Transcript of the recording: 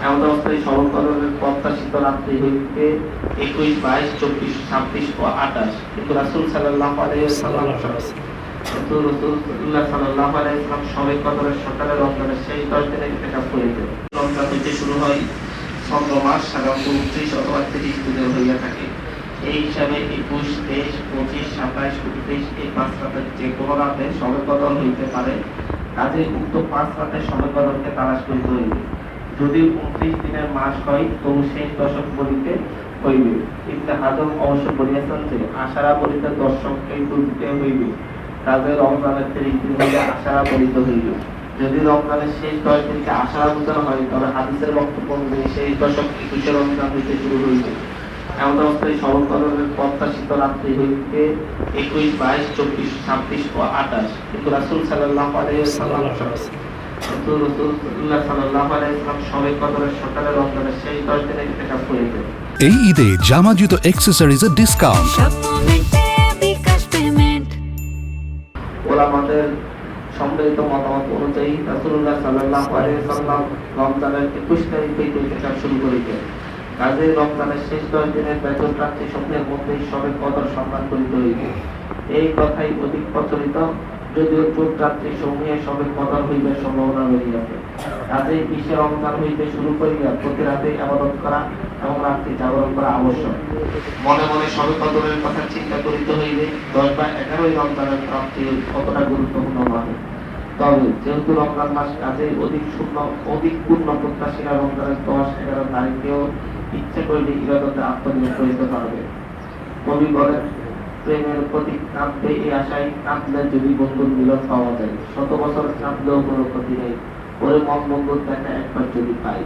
এমন অবস্থায় স্মরণ কদরের প্রত্যাশিত রাত্রি হইতে 21, 22, 24, 26 ও 28, কিন্তু রাসূল সাল্লাল্লাহু আলাইহি ওয়াসাল্লাম শবে কদরের সকালে রমজানের শেষ 10 দিনে ইতিকাফ করিতেন। রমজান হইতে শুরু হয় চন্দ্র মাস সাধারণত 29 অথবা 30 দিনের হইয়া থাকে। এই হিসাবে 21, 23, 25, 27, 29 এই 5 রাতের যে কোনো রাতে শবে কদর হইতে পারে। কাজে উক্ত 5 রাতের শবে কদরকে তালাশ করিতে হইবে। যদি 29 দিনের মাস হয় তবু শেষ দশক বলিতে হইবে। ইবনে হাজম অবশ্য বলিয়াছেন যে আশারা বলিতে দর্শককে বুঝিতে হইবে। কাজে রমজানের 30 দিন হইলে আশারা বলিতে হইবে। যদি রমজানের শেষ 10 দিনকে আশারা বোঝানো হয় তবে হাদিসের বক্তব্য অনুযায়ী শেষ দশক 21 রমজান হইতে শুরু হইবে। এমন অবস্থায় স্মরণ কদরের প্রত্যাশিত রাত্রি হইতে 21, 22, 24, 26 ও 28, কিন্তু রাসূল সাল্লাল্লাহু আলাইহি ওয়াসাল্লাম শবে কদরের সকালে রমজানের শেষ 10 দিনে ইতিকাফ করিতেন। এই ঈদে জামা জুতো অ্যাক্সেসরিজের ডিসকাউন্ট। ওলামাদের সম্মিলিত মতামত অনুযায়ী রাসূলুল্লাহ সাল্লাল্লাহু আলাইহি ওয়াসাল্লাম রমজানের 21 তারিখ হইতে ইতিকাফ শুরু করিতেন। কাজে রমজানের শেষ 10 দিনের বেতন রাত্রি সমূহের মধ্যেই শবে কদর সম্মান করিতে হইবে। এই কথাই অধিক প্রচলিত, যদিও চোট রাত্রি সমূহে শবে কদর হইবার সম্ভাবনা রহিয়াছে। কাজে 20 রমজান হইতে শুরু করিয়া প্রতি রাতে ইবাদত করা এবং রাত্রি জাগরণ করা আবশ্যক। মনে মনে শবে কদরের কথা চিন্তা করিতে হইবে 10 বা 11 রমজানের প্রাপ্তি কতটা গুরুত্বপূর্ণ নয়। তবে যেহেতু রমজান মাস, কাজে অধিক পূর্ণ প্রত্যাশীরা রমজানের 10, 11 তারিখেও ইচ্ছে করলে ইবাদতে আত্মনিয়োগ করিতে পারবে। কবি বলেন, প্রেমের প্রতি কাঁদবে এই আশায়, কাঁদলে যদি বন্ধুর মিলন পাওয়া যায়। 100 বছর কাঁদলেও কোনো ক্ষতি নেই, ওরে মন বন্ধুর দেখা একবার যদি পাই।